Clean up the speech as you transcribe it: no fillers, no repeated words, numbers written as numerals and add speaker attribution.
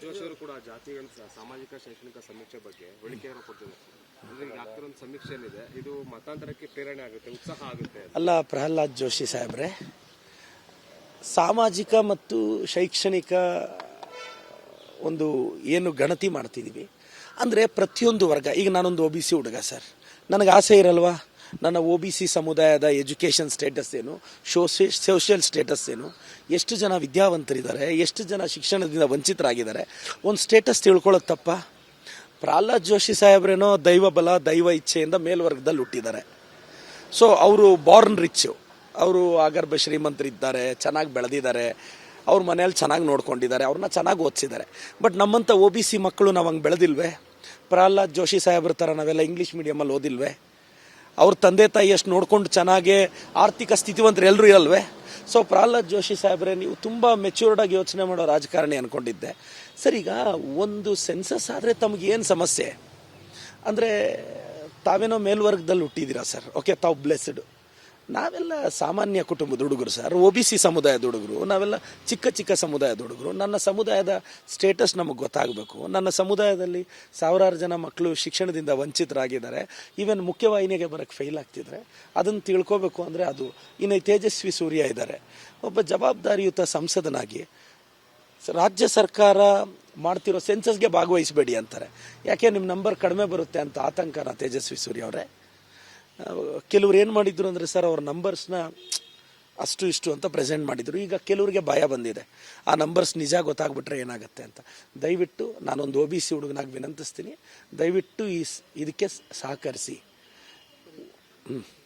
Speaker 1: ಜೋಶಿ ಅವರು ಕೂಡ ಜಾತಿ ಸಾಮಾಜಿಕ ಶೈಕ್ಷಣಿಕ ಸಮೀಕ್ಷೆ ಬಗ್ಗೆ ಹೇಳಿಕೆಯನ್ನು ಕೊಟ್ಟಿದ್ದಾರೆ. ಅಂದ್ರೆ ಈಗ ಆಗ್ತಿರೋ ಒಂದು ಸಮೀಕ್ಷೆ ಏನಿದೆ ಇದು ಮತಾಂತರಕ್ಕೆ ಪ್ರೇರಣೆ ಆಗುತ್ತೆ, ಉತ್ಸಾಹ ಆಗುತ್ತೆ.
Speaker 2: ಅಲ್ಲ ಪ್ರಹ್ಲಾದ್ ಜೋಶಿ ಸಾಹೇಬ್ರೆ, ಸಾಮಾಜಿಕ ಮತ್ತು ಶೈಕ್ಷಣಿಕ ಒಂದು ಏನು ಗಣತಿ ಮಾಡ್ತಿದ್ದೀವಿ ಅಂದರೆ ಪ್ರತಿಯೊಂದು ವರ್ಗ. ಈಗ ನಾನೊಂದು OBC ಹುಡುಗ ಸರ್, ನನಗೆ ಆಸೆ ಇರಲ್ವಾ ನನ್ನ OBC ಸಮುದಾಯದ ಎಜುಕೇಷನ್ ಸ್ಟೇಟಸ್ ಏನು, ಸೋಷಿಯಲ್ ಸ್ಟೇಟಸ್ ಏನು, ಎಷ್ಟು ಜನ ವಿದ್ಯಾವಂತರಿದ್ದಾರೆ, ಎಷ್ಟು ಜನ ಶಿಕ್ಷಣದಿಂದ ವಂಚಿತರಾಗಿದ್ದಾರೆ, ಒಂದು ಸ್ಟೇಟಸ್ ತಿಳ್ಕೊಳ್ಳೋದು ತಪ್ಪ? ಪ್ರಹ್ಲಾದ್ ಜೋಶಿ ಸಾಹೇಬ್ರೇನೋ ದೈವ ಬಲ ದೈವ ಇಚ್ಛೆಯಿಂದ ಮೇಲ್ವರ್ಗದಲ್ಲಿ ಹುಟ್ಟಿದ್ದಾರೆ. ಸೊ ಅವರು ಬಾರ್ನ್ ರಿಚ್ಚು, ಅವರು ಆಗರ್ಭ ಶ್ರೀಮಂತರಿದ್ದಾರೆ, ಚೆನ್ನಾಗಿ ಬೆಳೆದಿದ್ದಾರೆ, ಅವ್ರ ಮನೆಯಲ್ಲಿ ಚೆನ್ನಾಗಿ ನೋಡ್ಕೊಂಡಿದ್ದಾರೆ, ಅವ್ರನ್ನ ಚೆನ್ನಾಗಿ ಓದಿಸಿದ್ದಾರೆ. ಬಟ್ ನಮ್ಮಂಥ OBC ಮಕ್ಕಳು ನಾವು ಹಂಗೆ ಬೆಳೆದಿಲ್ವೇ? ಪ್ರಹ್ಲಾದ್ ಜೋಶಿ ಸಾಹೇಬ್ರ ಥರ ನಾವೆಲ್ಲ ಇಂಗ್ಲೀಷ್ ಮೀಡಿಯಮಲ್ಲಿ ಓದಿಲ್ವೇ? ಅವ್ರ ತಂದೆ ತಾಯಿ ಎಷ್ಟು ನೋಡ್ಕೊಂಡು ಚೆನ್ನಾಗೇ ಆರ್ಥಿಕ ಸ್ಥಿತಿವಂತರು ಎಲ್ಲರೂ ಇರಲ್ವೇ? ಸೊ ಪ್ರಹ್ಲಾದ್ ಜೋಶಿ ಸಾಹೇಬ್ರೆ, ನೀವು ತುಂಬ ಮೆಚ್ಯೂರ್ಡಾಗಿ ಯೋಚನೆ ಮಾಡೋ ರಾಜಕಾರಣಿ ಅಂದ್ಕೊಂಡಿದ್ದೆ ಸರ್. ಈಗ ಒಂದು ಸೆನ್ಸಸ್ ಆದರೆ ತಮಗೇನು ಸಮಸ್ಯೆ ಅಂದರೆ, ತಾವೇನೋ ಮೇಲ್ವರ್ಗದಲ್ಲಿ ಹುಟ್ಟಿದ್ದೀರಾ ಸರ್, ಓಕೆ, ತಾವು ಬ್ಲೆಸ್ಡ್. ನಾವೆಲ್ಲ ಸಾಮಾನ್ಯ ಕುಟುಂಬದ ಹುಡುಗರು ಸರ್, OBC ಸಮುದಾಯದ ಹುಡುಗರು, ನಾವೆಲ್ಲ ಚಿಕ್ಕ ಚಿಕ್ಕ ಸಮುದಾಯದ ಹುಡುಗರು. ನನ್ನ ಸಮುದಾಯದ ಸ್ಟೇಟಸ್ ನಮಗೆ ಗೊತ್ತಾಗಬೇಕು. ನನ್ನ ಸಮುದಾಯದಲ್ಲಿ ಸಾವಿರಾರು ಜನ ಮಕ್ಕಳು ಶಿಕ್ಷಣದಿಂದ ವಂಚಿತರಾಗಿದ್ದಾರೆ, ಈವನ್ ಮುಖ್ಯವಾಹಿನಿಗೆ ಬರೋಕ್ಕೆ ಫೇಲ್ ಆಗ್ತಿದ್ದಾರೆ. ಅದನ್ನು ತಿಳ್ಕೋಬೇಕು ಅಂದರೆ ಅದು ಇನ್ನು ತೇಜಸ್ವಿ ಸೂರ್ಯ ಇದ್ದಾರೆ. ಒಬ್ಬ ಜವಾಬ್ದಾರಿಯುತ ಸಂಸದನಾಗಿ ರಾಜ್ಯ ಸರ್ಕಾರ ಮಾಡ್ತಿರೋ ಸೆನ್ಸಸ್ಗೆ ಭಾಗವಹಿಸಬೇಡಿ ಅಂತಾರೆ. ಯಾಕೆ ನಿಮ್ಮ ನಂಬರ್ ಕಡಿಮೆ ಬರುತ್ತೆ ಅಂತ ಆತಂಕನ ತೇಜಸ್ವಿ ಸೂರ್ಯ ಅವರೇ? ಕೆಲವ್ರು ಏನು ಮಾಡಿದ್ರು ಅಂದರೆ ಸರ್, ಅವ್ರ ನಂಬರ್ಸ್ನ ಅಷ್ಟು ಇಷ್ಟು ಅಂತ ಪ್ರೆಸೆಂಟ್ ಮಾಡಿದರು. ಈಗ ಕೆಲವರಿಗೆ ಭಯ ಬಂದಿದೆ, ಆ ನಂಬರ್ಸ್ ನಿಜ ಗೊತ್ತಾಗ್ಬಿಟ್ರೆ ಏನಾಗುತ್ತೆ ಅಂತ. ದಯವಿಟ್ಟು ನಾನೊಂದು OBC ಹುಡುಗನಾಗಿ ವಿನಂತಿಸ್ತೀನಿ, ದಯವಿಟ್ಟು ಇದಕ್ಕೆ ಸಹಕರಿಸಿ.